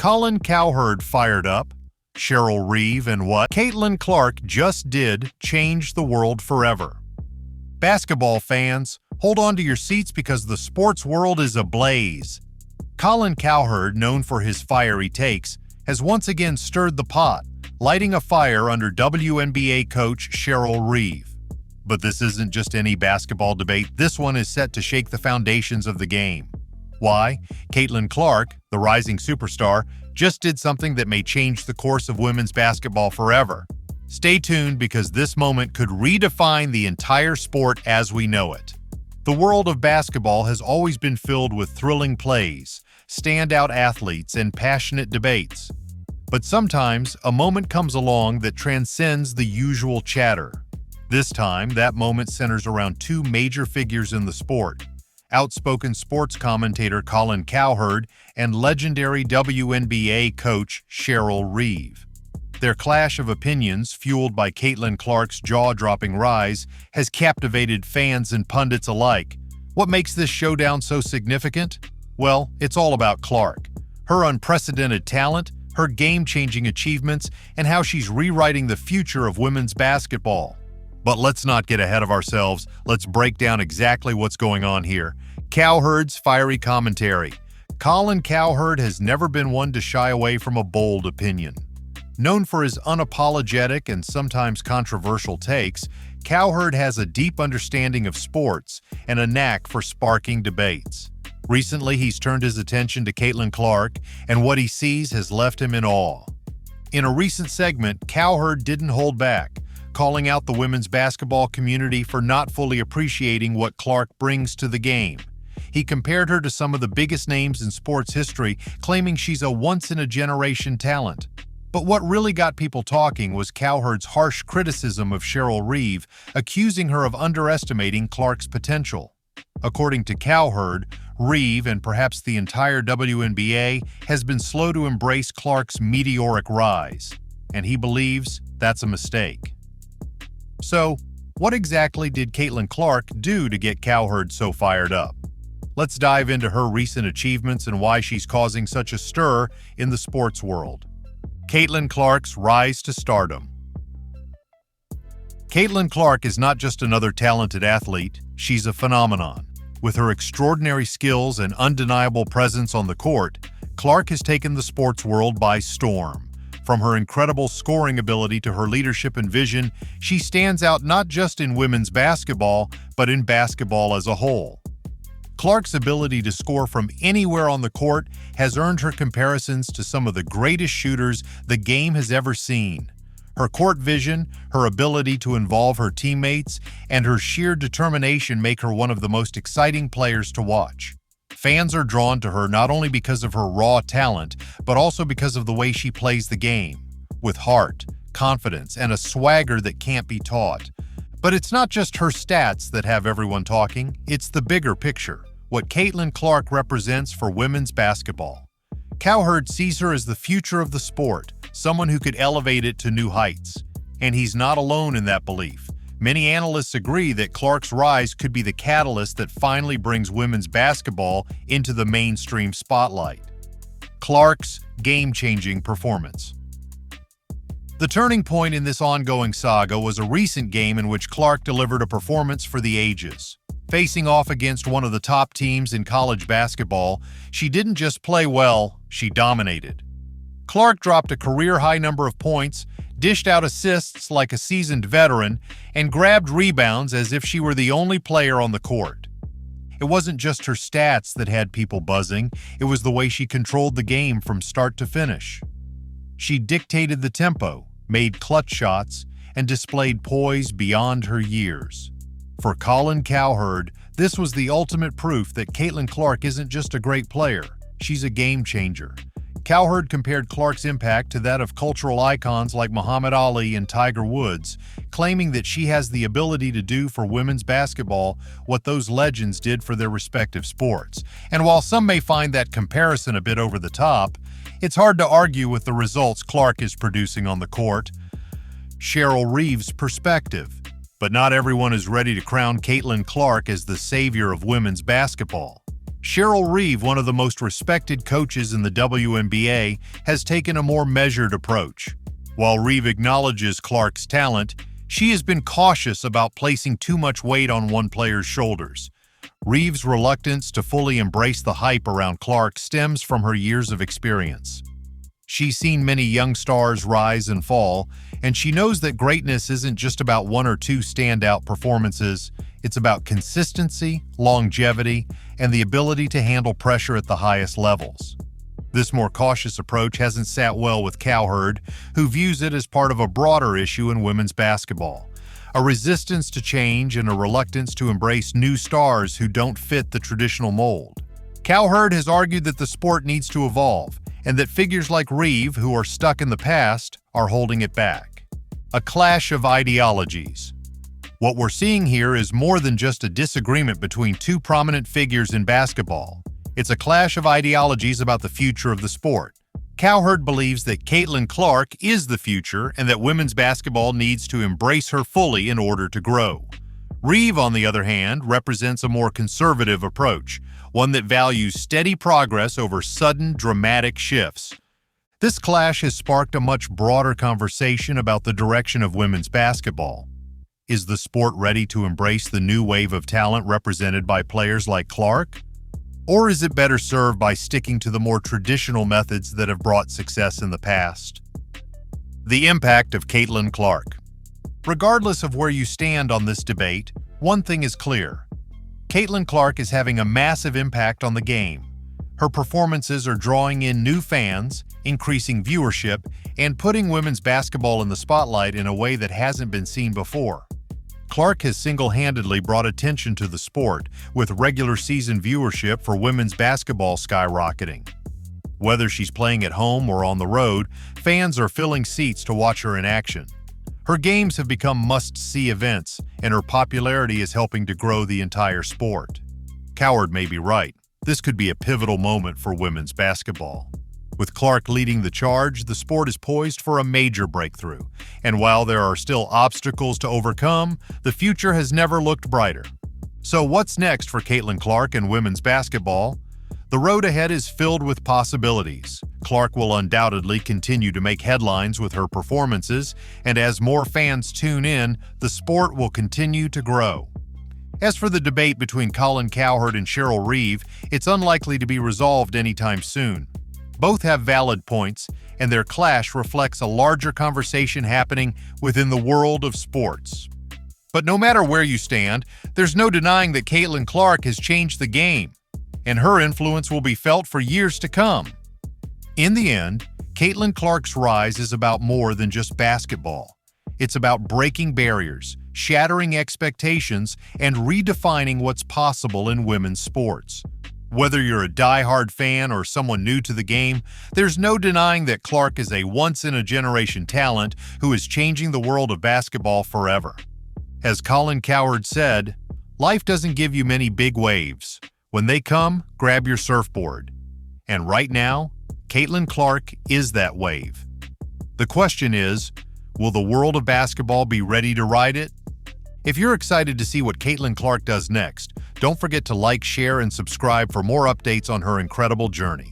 Colin Cowherd fired up, Cheryl Reeve, and what Caitlin Clark just did changed the world forever. Basketball fans, hold on to your seats because the sports world is ablaze. Colin Cowherd, known for his fiery takes, has once again stirred the pot, lighting a fire under WNBA coach Cheryl Reeve. But this isn't just any basketball debate. This one is set to shake the foundations of the game. Why? Caitlin Clark, the rising superstar, just did something that may change the course of women's basketball forever. Stay tuned because this moment could redefine the entire sport as we know it. The world of basketball has always been filled with thrilling plays, standout athletes, and passionate debates. But sometimes a moment comes along that transcends the usual chatter. This time, that moment centers around two major figures in the sport: outspoken sports commentator Colin Cowherd and legendary WNBA coach Cheryl Reeve. Their clash of opinions, fueled by Caitlin Clark's jaw-dropping rise, has captivated fans and pundits alike. What makes this showdown so significant? Well, it's all about Clark. Her unprecedented talent, her game-changing achievements, and how she's rewriting the future of women's basketball. But let's not get ahead of ourselves. Let's break down exactly what's going on here. Cowherd's fiery commentary. Colin Cowherd has never been one to shy away from a bold opinion. Known for his unapologetic and sometimes controversial takes, Cowherd has a deep understanding of sports and a knack for sparking debates. Recently, he's turned his attention to Caitlin Clark, and what he sees has left him in awe. In a recent segment, Cowherd didn't hold back, calling out the women's basketball community for not fully appreciating what Clark brings to the game. He compared her to some of the biggest names in sports history, claiming she's a once-in-a-generation talent. But what really got people talking was Cowherd's harsh criticism of Cheryl Reeve, accusing her of underestimating Clark's potential. According to Cowherd, Reeve, and perhaps the entire WNBA, has been slow to embrace Clark's meteoric rise, and he believes that's a mistake. So, what exactly did Caitlin Clark do to get Cowherd so fired up? Let's dive into her recent achievements and why she's causing such a stir in the sports world. Caitlin Clark's rise to stardom. Caitlin Clark is not just another talented athlete, she's a phenomenon. With her extraordinary skills and undeniable presence on the court, Clark has taken the sports world by storm. From her incredible scoring ability to her leadership and vision, she stands out not just in women's basketball, but in basketball as a whole. Clark's ability to score from anywhere on the court has earned her comparisons to some of the greatest shooters the game has ever seen. Her court vision, her ability to involve her teammates, and her sheer determination make her one of the most exciting players to watch. Fans are drawn to her not only because of her raw talent, but also because of the way she plays the game, with heart, confidence, and a swagger that can't be taught. But it's not just her stats that have everyone talking, it's the bigger picture, what Caitlin Clark represents for women's basketball. Cowherd sees her as the future of the sport, someone who could elevate it to new heights. And he's not alone in that belief. Many analysts agree that Clark's rise could be the catalyst that finally brings women's basketball into the mainstream spotlight. Clark's game-changing performance. The turning point in this ongoing saga was a recent game in which Clark delivered a performance for the ages. Facing off against one of the top teams in college basketball, she didn't just play well, she dominated. Clark dropped a career-high number of points, dished out assists like a seasoned veteran, and grabbed rebounds as if she were the only player on the court. It wasn't just her stats that had people buzzing, it was the way she controlled the game from start to finish. She dictated the tempo, made clutch shots, and displayed poise beyond her years. For Colin Cowherd, this was the ultimate proof that Caitlin Clark isn't just a great player, she's a game changer. Cowherd compared Clark's impact to that of cultural icons like Muhammad Ali and Tiger Woods, claiming that she has the ability to do for women's basketball what those legends did for their respective sports. And while some may find that comparison a bit over the top, it's hard to argue with the results Clark is producing on the court. Cheryl Reeve's perspective. But not everyone is ready to crown Caitlin Clark as the savior of women's basketball. Cheryl Reeve, one of the most respected coaches in the WNBA, has taken a more measured approach. While Reeve acknowledges Clark's talent, she has been cautious about placing too much weight on one player's shoulders. Reeve's reluctance to fully embrace the hype around Clark stems from her years of experience. She's seen many young stars rise and fall, and she knows that greatness isn't just about one or two standout performances. It's about consistency, longevity, and the ability to handle pressure at the highest levels. This more cautious approach hasn't sat well with Cowherd, who views it as part of a broader issue in women's basketball. A resistance to change and a reluctance to embrace new stars who don't fit the traditional mold. Cowherd has argued that the sport needs to evolve, and that figures like Reeve, who are stuck in the past, are holding it back. A clash of ideologies. What we're seeing here is more than just a disagreement between two prominent figures in basketball. It's a clash of ideologies about the future of the sport. Cowherd believes that Caitlin Clark is the future and that women's basketball needs to embrace her fully in order to grow. Reeve, on the other hand, represents a more conservative approach, one that values steady progress over sudden, dramatic shifts. This clash has sparked a much broader conversation about the direction of women's basketball. Is the sport ready to embrace the new wave of talent represented by players like Clark? Or is it better served by sticking to the more traditional methods that have brought success in the past? The impact of Caitlin Clark. Regardless of where you stand on this debate, one thing is clear. Caitlin Clark is having a massive impact on the game. Her performances are drawing in new fans, increasing viewership, and putting women's basketball in the spotlight in a way that hasn't been seen before. Clark has single-handedly brought attention to the sport, with regular season viewership for women's basketball skyrocketing. Whether she's playing at home or on the road, fans are filling seats to watch her in action. Her games have become must-see events, and her popularity is helping to grow the entire sport. Cowherd may be right. This could be a pivotal moment for women's basketball. With Clark leading the charge, the sport is poised for a major breakthrough. And while there are still obstacles to overcome, the future has never looked brighter. So what's next for Caitlin Clark and women's basketball? The road ahead is filled with possibilities. Clark will undoubtedly continue to make headlines with her performances, and as more fans tune in, the sport will continue to grow. As for the debate between Colin Cowherd and Cheryl Reeve, it's unlikely to be resolved anytime soon. Both have valid points, and their clash reflects a larger conversation happening within the world of sports. But no matter where you stand, there's no denying that Caitlin Clark has changed the game, and her influence will be felt for years to come. In the end, Caitlin Clark's rise is about more than just basketball. It's about breaking barriers, shattering expectations, and redefining what's possible in women's sports. Whether you're a die-hard fan or someone new to the game, there's no denying that Clark is a once-in-a-generation talent who is changing the world of basketball forever. As Colin Cowherd said, life doesn't give you many big waves. When they come, grab your surfboard. And right now, Caitlin Clark is that wave. The question is, will the world of basketball be ready to ride it? If you're excited to see what Caitlin Clark does next, don't forget to like, share, and subscribe for more updates on her incredible journey.